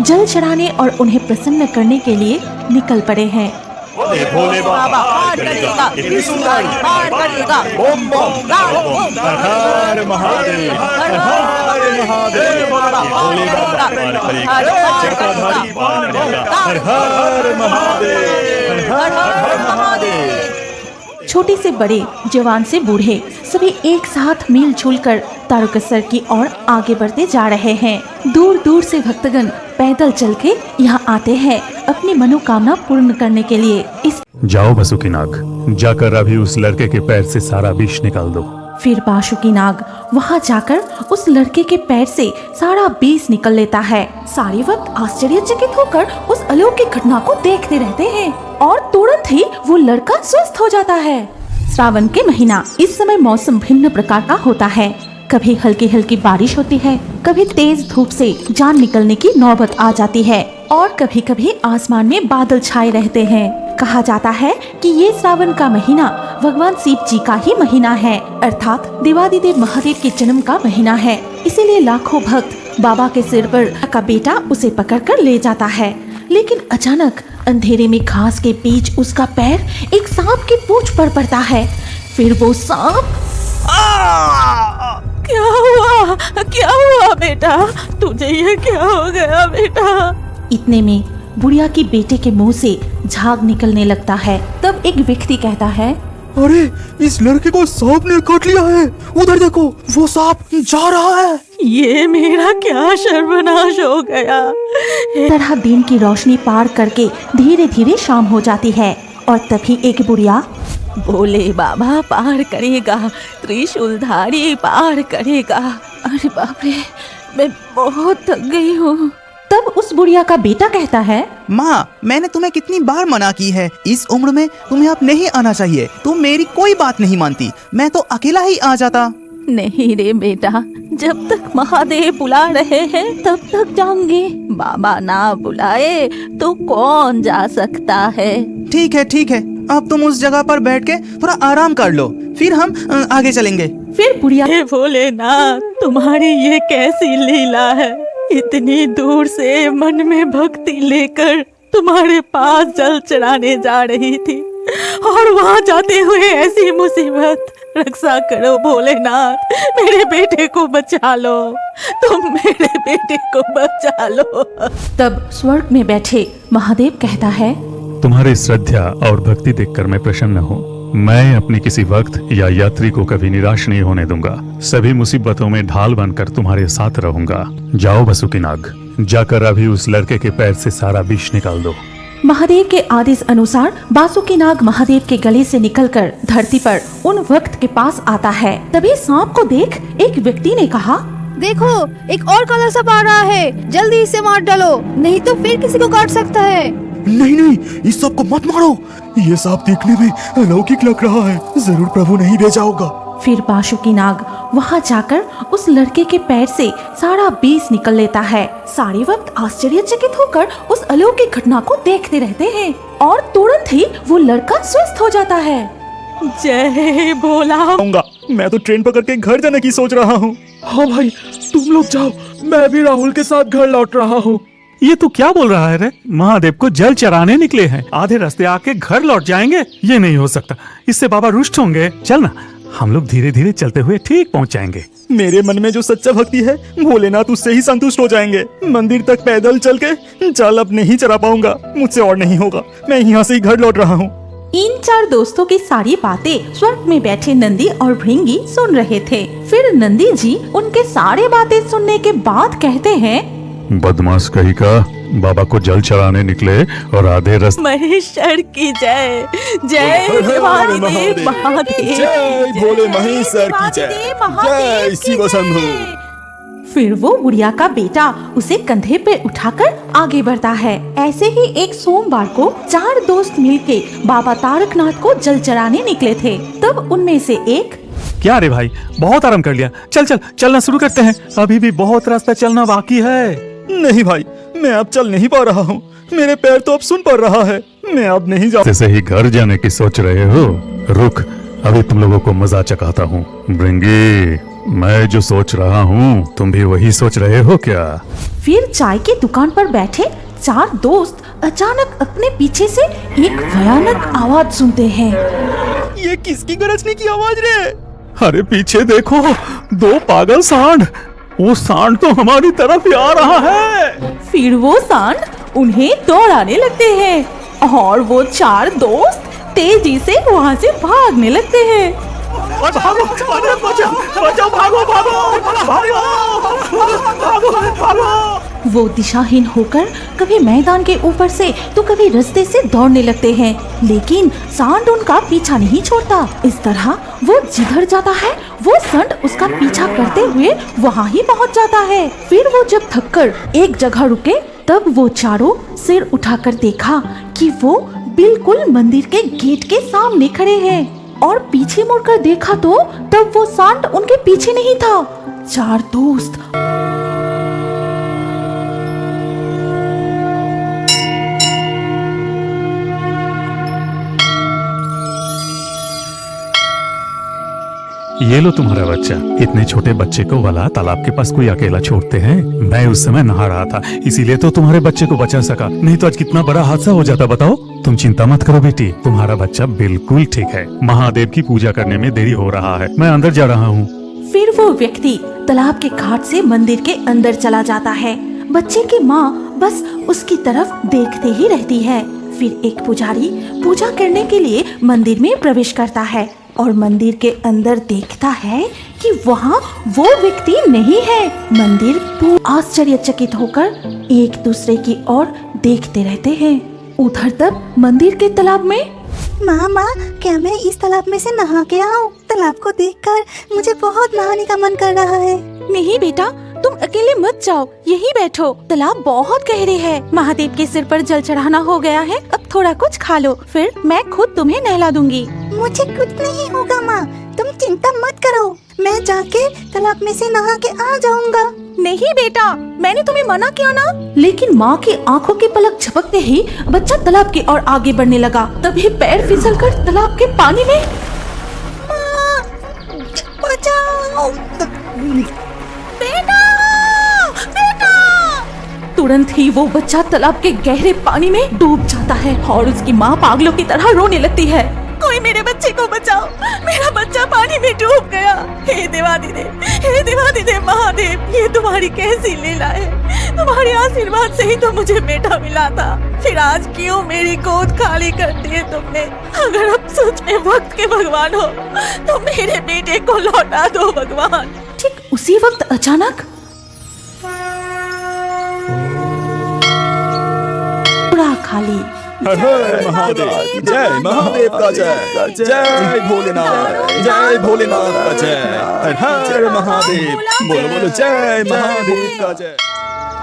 जल चढ़ाने और उन्हें प्रसन्न करने के लिए निकल पड़े हैं। भोले बाबा पार करेगा, इतनी सुंदर पार करेगा। ओम बम हर हर महादेव, हर हर महादेव। भोले बाबा पार करेगा, जटाधारी पार करेगा। हर हर महादेव, हर हर महादेव। छोटे से बड़े, जवान से बूढ़े सभी एक साथ मिलजुल कर तारकेश्वर की ओर आगे बढ़ते जा रहे हैं। दूर दूर से भक्तगण पैदल चल के यहाँ आते हैं अपनी मनोकामना पूर्ण करने के लिए। जाओ बासुकीनाग, जाकर अभी उस लड़के के पैर से सारा विष निकाल दो। फिर बासुकीनाग वहाँ जाकर उस लड़के के पैर से सारा विष निकल लेता है। सारे वक्त आश्चर्यचकित होकर उस अलौकिक घटना को देखते रहते हैं और तुरंत ही वो लड़का स्वस्थ हो जाता है। श्रावण के महीना, इस समय मौसम भिन्न प्रकार का होता है। कभी हल्की हल्की बारिश होती है, कभी तेज धूप से जान निकलने की नौबत आ जाती है और कभी कभी आसमान में बादल छाए रहते हैं। कहा जाता है कि ये श्रावण का महीना भगवान शिव जी का ही महीना है, अर्थात देवादिदेव महादेव के जन्म का महीना है। इसीलिए लाखों भक्त बाबा के सिर पर का बेटा उसे पकड़कर ले जाता है। लेकिन अचानक अंधेरे में घास के बीच उसका पैर एक सांप की पूंछ पर पड़ता है। फिर वो सांप क्या हुआ बेटा, तुझे ये क्या हो गया बेटा? इतने में बुढ़िया की बेटे के मुंह से झाग निकलने लगता है। तब एक व्यक्ति कहता है, अरे इस लड़के को सांप ने काट लिया है, उधर देखो वो सांप जा रहा है। ये मेरा क्या सर्वनाश हो गया। तरह दिन की रोशनी पार करके धीरे धीरे शाम हो जाती है और तभी एक बुढ़िया, भोले बाबा पार करेगा, त्रिशूलधारी पार करेगा। अरे बाप रे, मैं बहुत थक गई हूँ। तब उस बुढ़िया का बेटा कहता है, माँ, मैंने तुम्हें कितनी बार मना की है, इस उम्र में तुम्हें अब नहीं आना चाहिए। तुम मेरी कोई बात नहीं मानती, मैं तो अकेला ही आ जाता। नहीं रे बेटा, जब तक महादेव बुला रहे हैं तब तक जाऊंगी। बाबा ना बुलाए तो कौन जा सकता है। ठीक है, अब तुम उस जगह पर बैठ के थोड़ा आराम कर लो, फिर हम आगे चलेंगे। फिर बुढ़िया, हे भोलेनाथ, तुम्हारी ये कैसी लीला है। इतनी दूर से मन में भक्ति लेकर तुम्हारे पास जल चढ़ाने जा रही थी और वहाँ जाते हुए ऐसी मुसीबत। रक्षा करो भोलेनाथ, मेरे बेटे को बचा लो, तुम मेरे बेटे को बचा लो। तब स्वर्ग में बैठे महादेव कहता है, तुम्हारी श्रद्धा और भक्ति देखकर मैं प्रसन्न हूँ। मैं अपनी किसी वक्त या यात्री को कभी निराश नहीं होने दूंगा। सभी मुसीबतों में ढाल बनकर तुम्हारे साथ रहूंगा। जाओ बासुकीनाग, जाकर अभी उस लड़के के पैर से सारा विष निकाल दो। महादेव के आदेश अनुसार बासुकीनाग महादेव के गले से निकलकर धरती पर उन वक्त के पास आता है। तभी सांप को देख एक व्यक्ति ने कहा, देखो एक और काला सांप आ रहा है, जल्दी इसे मार डालो, नहीं तो फिर किसी को काट सकता है। नहीं, इस सब को मत मारो, ये सांप देखने में अलौकिक लग रहा है, जरूर प्रभु नहीं भेजा होगा। फिर बासुकीनाग वहाँ जाकर उस लड़के के पैर से सारा विष निकल लेता है। सारे वक्त आश्चर्यचकित होकर उस अलौकिक घटना को देखते रहते हैं और तुरंत ही वो लड़का स्वस्थ हो जाता है। जय भोला। मैं तो ट्रेन पकड़ के घर जाने की सोच रहा हूँ। हाँ भाई, तुम लोग जाओ, मैं भी राहुल के साथ घर लौट रहा हूँ। ये तू क्या बोल रहा है रे? महादेव को जल चढ़ाने निकले हैं, आधे रास्ते आके घर लौट जाएंगे? ये नहीं हो सकता, इससे बाबा रुष्ट होंगे। चल ना, हम लोग धीरे धीरे चलते हुए ठीक पहुंच जाएंगे। मेरे मन में जो सच्चा भक्ति है, भोलेनाथ उससे ही संतुष्ट हो जाएंगे। मंदिर तक पैदल चल के जल अब नहीं चढ़ा पाऊंगा, मुझसे और नहीं होगा, मैं यहाँ से ही घर लौट रहा हूँ। इन चार दोस्तों की सारी बातें स्वर्ग में बैठे नंदी और भृंगी सुन रहे थे। फिर नंदी जी उनके सारे बातें सुनने के बाद कहते हैं, बदमाश कहीं का, बाबा को जल चढ़ाने निकले और आधे रास्ते। महेश्वर की जय, जय महादेव महादेव, जय भोले महेश्वर की जय, जय शिव शंभु। फिर वो बुढ़िया का बेटा उसे कंधे पे उठाकर आगे बढ़ता है। ऐसे ही एक सोमवार को चार दोस्त मिलके बाबा तारकनाथ को जल चढ़ाने निकले थे। तब उनमें से एक, क्या रे भाई, बहुत आराम कर लिया, चलना शुरू करते हैं, अभी भी बहुत रास्ता चलना बाकी है। नहीं भाई, मैं अब चल नहीं पा रहा हूँ, मेरे पैर तो अब सुन पड़ रहा है, मैं अब नहीं जा। जैसे ही घर जाने की सोच रहे हो, रुक, अभी तुम लोगों को मजा चखाता हूँ। भृंगी, मैं जो सोच रहा हूँ तुम भी वही सोच रहे हो क्या? फिर चाय की दुकान पर बैठे 4 दोस्त अचानक अपने पीछे से एक भयानक आवाज सुनते हैं। ये किसकी गरजने की आवाज रे? अरे पीछे देखो, 2 पागल सांड। वो सांड तो हमारी तरफ ही आ रहा है। फिर वो सांड उन्हें दौड़ाने लगते हैं और वो 4 दोस्त तेजी से वहाँ से भागने लगते हैं। भागो, अरे बचाओ, बचाओ, भागो, भागो, भागो, भागो। वो दिशाहीन होकर कभी मैदान के ऊपर से तो कभी रास्ते से दौड़ने लगते हैं, लेकिन सांड उनका पीछा नहीं छोड़ता। इस तरह वो जिधर जाता है वो सांड उसका पीछा करते हुए वहाँ ही पहुँच जाता है। फिर वो जब थककर एक जगह रुके तब वो चारों सिर उठाकर देखा कि वो बिल्कुल मंदिर के गेट के सामने खड़े हैं और पीछे मुड़कर देखा तो तब वो सांड उनके पीछे नहीं था। 4 दोस्त ये लो तुम्हारा बच्चा। इतने छोटे बच्चे को वाला तालाब के पास कोई अकेला छोड़ते हैं? मैं उस समय नहा रहा था, इसीलिए तो तुम्हारे बच्चे को बचा सका, नहीं तो आज कितना बड़ा हादसा हो जाता। बताओ। तुम चिंता मत करो बेटी, तुम्हारा बच्चा बिल्कुल ठीक है। महादेव की पूजा करने में देरी हो रहा है, मैं अंदर जा रहा हूँ। फिर वो व्यक्ति तालाब के घाट से मंदिर के अंदर चला जाता है। बच्चे की माँ बस उसकी तरफ देखते ही रहती है। फिर एक पुजारी पूजा करने के लिए मंदिर में प्रवेश करता है और मंदिर के अंदर देखता है कि वहाँ वो व्यक्ति नहीं है। मंदिर पूरा आश्चर्यचकित होकर एक दूसरे की ओर देखते रहते हैं। उधर तब मंदिर के तालाब में माँ, क्या मैं इस तालाब में से नहा के आऊँ? तालाब को देखकर मुझे बहुत नहाने का मन कर रहा है। नहीं बेटा, तुम अकेले मत जाओ, यहीं बैठो। तालाब बहुत गहरे है, महादेव के सिर पर जल चढ़ाना हो गया है। अब थोड़ा कुछ खा लो, फिर मैं खुद तुम्हें नहला दूंगी। मुझे कुछ नहीं होगा माँ, तुम चिंता मत करो। मैं जाके तालाब में से नहा के आ जाऊंगा। नहीं बेटा, मैंने तुम्हें मना किया ना। लेकिन माँ की आंखों की पलक झपकते ही बच्चा तालाब की ओर आगे बढ़ने लगा। तभी पैर फिसलकर तालाब के पानी में माँ, बचाओ। बेटा, बेटा! तुरंत ही वो बच्चा तालाब के गहरे पानी में डूब जाता है और उसकी माँ पागलों की तरह रोने लगती है। कोई मेरे बच्चे को बचाओ, मेरा बच्चा पानी में डूब गया। हे देवाधिदेव, हे देवाधिदेव महादेव, ये तुम्हारी कैसी लीला है? तुम्हारे आशीर्वाद से ही तो मुझे बेटा मिला था, फिर आज क्यों मेरी गोद खाली कर दी है तुमने? अगर अब सच में वक्त के भगवान हो तो मेरे बेटे को लौटा दो भगवान। ठीक उसी वक्त अचानक पूरा खाली। हर हर महादेव, जय महादेव का जय, जय भोलेनाथ, जय भोलेनाथ का जय। हर हर महादेव, बोलो बोलो जय महादेव का जय।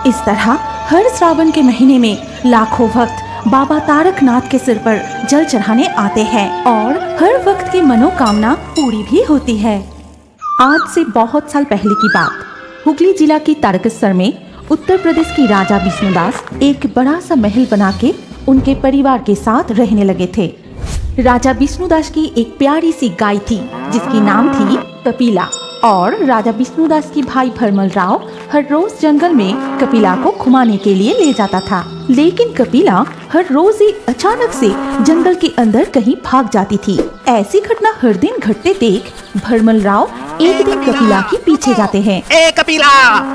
इस तरह हर श्रावण के महीने में लाखों भक्त बाबा तारकनाथ के सिर पर जल चढ़ाने आते हैं और हर वक्त की मनोकामना पूरी भी होती है। आज से बहुत साल पहले की बात, हुगली जिला की तारकेश्वर में उत्तर प्रदेश की राजा विष्णुदास एक बड़ा सा महल बना के उनके परिवार के साथ रहने लगे थे। राजा विष्णुदास की एक प्यारी सी गाय थी जिसकी नाम थी कपिला, और राजा विष्णुदास की भाई भरमल राव हर रोज जंगल में कपिला को घुमाने के लिए ले जाता था। लेकिन कपिला हर रोज ही अचानक से जंगल के अंदर कहीं भाग जाती थी। ऐसी घटना हर दिन घटते देख भरमल राव एक दिन कपिला के पीछे जाते हैं। ए कपिला,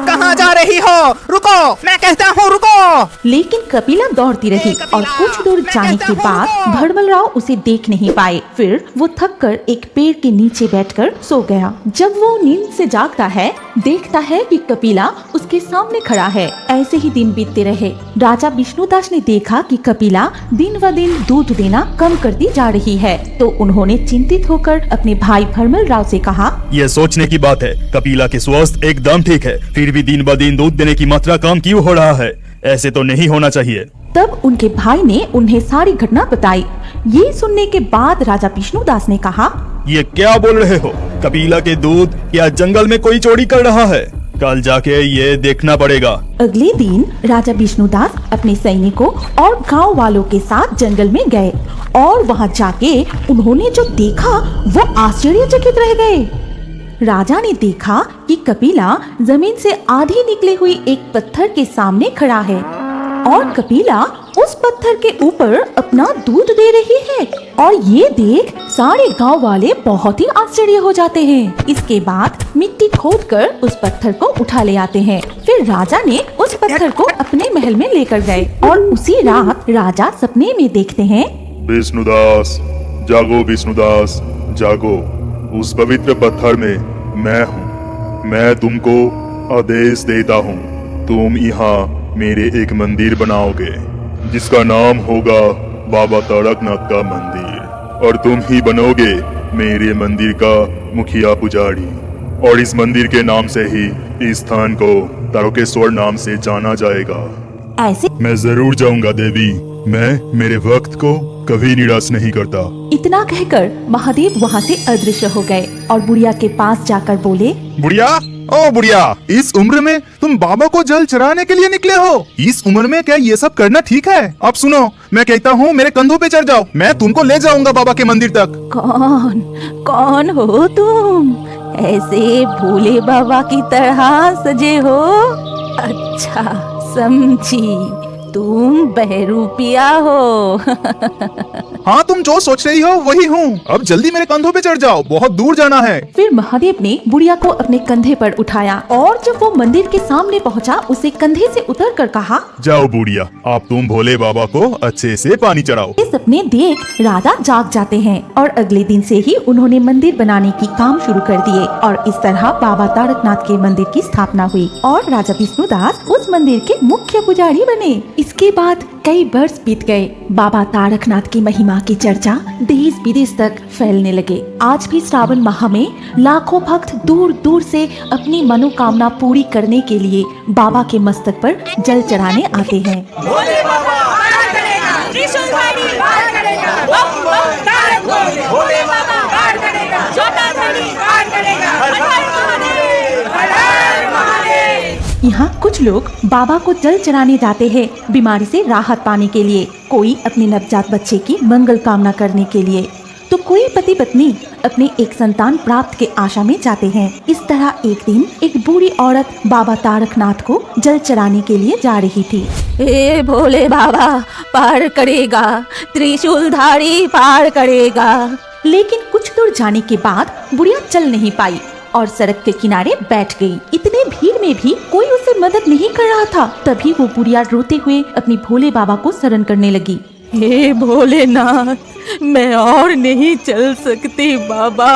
कहाँ जा रही हो? रुको, मैं कहता हूँ रुको। लेकिन कपिला दौड़ती रही और कुछ दूर जाने के बाद भरमल राव उसे देख नहीं पाए। फिर वो थककर एक पेड़ के नीचे बैठकर सो गया। जब वो नींद से जागता है, देखता है कि कपिला उसके सामने खड़ा है। ऐसे ही दिन बीतते रहे। राजा विष्णुदास ने देखा कि कपिला दिन व दिन दूध देना कम करती जा रही है, तो उन्होंने चिंतित होकर अपने भाई भरमल राव से कहा, ये सोचने की बात है, कपिला की स्वास्थ्य एकदम ठीक है, फिर भी दिन ब दिन दूध देने की मात्रा कम क्यों हो रहा है? ऐसे तो नहीं होना चाहिए। तब उनके भाई ने उन्हें सारी घटना बताई। ये सुनने के बाद राजा विष्णुदास ने कहा, ये क्या बोल रहे हो? कपिला के दूध क्या जंगल में कोई चोरी कर रहा है? कल जाके ये देखना पड़ेगा। अगले दिन राजा विष्णुदास अपने सैनिकों और गांव वालों के साथ जंगल में गए और वहां जाके उन्होंने जो देखा वो आश्चर्यचकित रह गए। राजा ने देखा कि कपिला जमीन से आधी निकली हुई एक पत्थर के सामने खड़ा है और कपिला उस पत्थर के ऊपर अपना दूध दे रही है। और ये देख सारे गांव वाले बहुत ही आश्चर्य हो जाते हैं। इसके बाद मिट्टी खोदकर उस पत्थर को उठा ले आते हैं। फिर राजा ने उस पत्थर को अपने महल में लेकर गए और उसी रात राजा सपने में देखते हैं, विष्णुदास जागो, विष्णुदास जागो, उस पवित्र पत्थर में मैं हूँ। मैं तुमको आदेश देता हूँ, तुम यहाँ मेरे एक मंदिर बनाओगे जिसका नाम होगा बाबा तारकनाथ का मंदिर, और तुम ही बनोगे मेरे मंदिर का मुखिया पुजारी। और इस मंदिर के नाम से ही इस स्थान को तारकेश्वर नाम से जाना जाएगा। ऐसे मैं जरूर जाऊंगा देवी, मैं मेरे वक्त को कभी निराश नहीं करता। इतना कहकर महादेव वहाँ से अदृश्य हो गए और बुढ़िया के पास जाकर बोले, बुढ़िया, ओ बुढ़िया, इस उम्र में तुम बाबा को जल चढ़ाने के लिए निकले हो? इस उम्र में क्या ये सब करना ठीक है? अब सुनो, मैं कहता हूँ मेरे कंधों पे चढ़ जाओ, मैं तुमको ले जाऊंगा बाबा के मंदिर तक। कौन हो तुम? ऐसे भोले बाबा की तरह सजे हो? अच्छा समझी, तुम बहरूपिया हो। हाँ, तुम जो सोच रही हो वही हूँ। अब जल्दी मेरे कंधों पे चढ़ जाओ, बहुत दूर जाना है। फिर महादेव ने बुढ़िया को अपने कंधे पर उठाया और जब वो मंदिर के सामने पहुँचा, उसे कंधे से उतरकर कहा, जाओ बुढ़िया, अब तुम भोले बाबा को अच्छे से पानी चढ़ाओ। ये सपने देख राजा जाग जाते हैं और अगले दिन से ही उन्होंने मंदिर बनाने की काम शुरू कर दिए और इस तरह बाबा तारकनाथ के मंदिर की स्थापना हुई और राजा विष्णुदास उस मंदिर के मुख्य पुजारी बने। इसके बाद कई वर्ष बीत गए। बाबा तारकनाथ की महिमा की चर्चा देश विदेश तक फैलने लगे। आज भी श्रावण माह में लाखों भक्त दूर दूर से अपनी मनोकामना पूरी करने के लिए बाबा के मस्तक पर जल चढ़ाने आते हैं। भोले बाबा पार करेगा, त्रिशूलधारी पार करेगा, बम बम तारक भोले बाबा पार करेगा, जटाधारी पार करेगा, हर हर महादेव, हर हर महादेव। यहाँ कुछ लोग बाबा को जल चढ़ाने जाते हैं बीमारी से राहत पाने के लिए, कोई अपने नवजात बच्चे की मंगल कामना करने के लिए, तो कोई पति पत्नी अपने एक संतान प्राप्त के आशा में जाते हैं। इस तरह एक दिन एक बूढ़ी औरत बाबा तारकनाथ को जल चढ़ाने के लिए जा रही थी। ए भोले बाबा पार करेगा, त्रिशूलधारी पार करेगा। लेकिन कुछ दूर जाने के बाद बुढ़िया चल नहीं पाई और सड़क के किनारे बैठ गई। इतने भीड़ में भी कोई उसे मदद नहीं कर रहा था। तभी वो बुढ़िया रोते हुए अपनी भोले बाबा को शरण करने लगी। हे भोलेनाथ, मैं और नहीं चल सकती बाबा,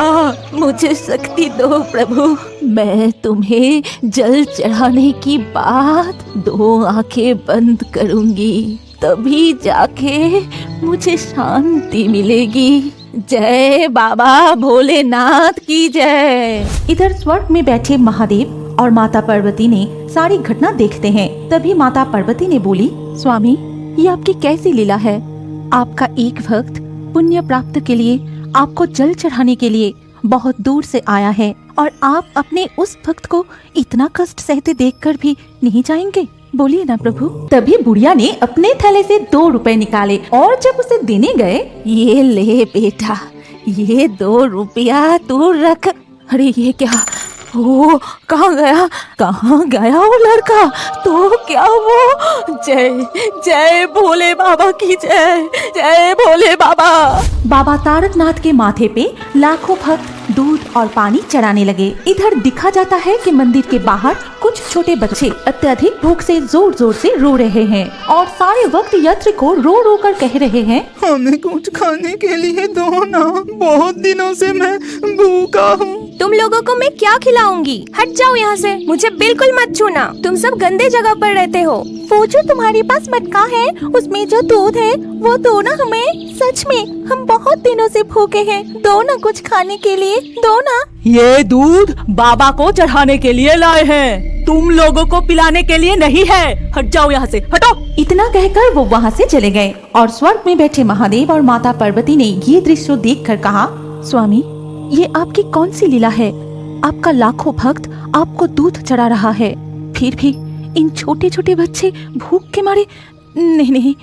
मुझे शक्ति दो प्रभु। मैं तुम्हें जल चढ़ाने की बात 2 आंखें बंद करूंगी, तभी जाके मुझे शांति मिलेगी। जय बाबा भोलेनाथ की जय। इधर स्वर्ग में बैठे महादेव और माता पार्वती ने सारी घटना देखते हैं। तभी माता पार्वती ने बोली, स्वामी ये आपकी कैसी लीला है? आपका एक भक्त पुण्य प्राप्त के लिए, आपको जल चढ़ाने के लिए बहुत दूर से आया है और आप अपने उस भक्त को इतना कष्ट सहते देखकर भी नहीं जाएंगे? बोलिए ना प्रभु। तभी बुढ़िया ने अपने थैले से 2 रुपए निकाले और जब उसे देने गए, ये ले बेटा, ये 2 रुपया तू रख। अरे ये क्या? वो कहाँ गया वो लड़का? तो क्या वो? जय जय भोले बाबा की जय, जय भोले बाबा। बाबा तारकनाथ के माथे पे लाखों भक्त दूध और पानी चढ़ाने लगे। इधर दिखा जाता है कि मंदिर के बाहर कुछ छोटे बच्चे अत्यधिक भूख से जोर जोर से रो रहे हैं और सारे वक्त यंत्र को रो रो कर कह रहे हैं, हमें कुछ खाने के लिए दो ना, बहुत दिनों से मैं भूखा हूँ। तुम लोगों को मैं क्या खिलाऊंगी? हट जाओ यहाँ से, मुझे बिल्कुल मत छूना। तुम सब गंदे जगह पर रहते हो। वो जो तुम्हारे पास मटका है उसमें जो दूध है वो दो ना हमें। सच में हम बहुत दिनों से भूखे हैं, दो ना कुछ खाने के लिए, दो ना। ये दूध बाबा को चढ़ाने के लिए लाए हैं, तुम लोगों को पिलाने के लिए नहीं है। हट जाओ यहाँ से, हटो। इतना कहकर वो वहाँ से चले गए और स्वर्ग में बैठे महादेव और माता पार्वती ने ये दृश्य देखकर कहा, स्वामी ये आपकी कौन सी लीला है? आपका लाखों भक्त आपको दूध चढ़ा रहा है, फिर भी इन छोटे छोटे बच्चे भूख के मारे। नहीं,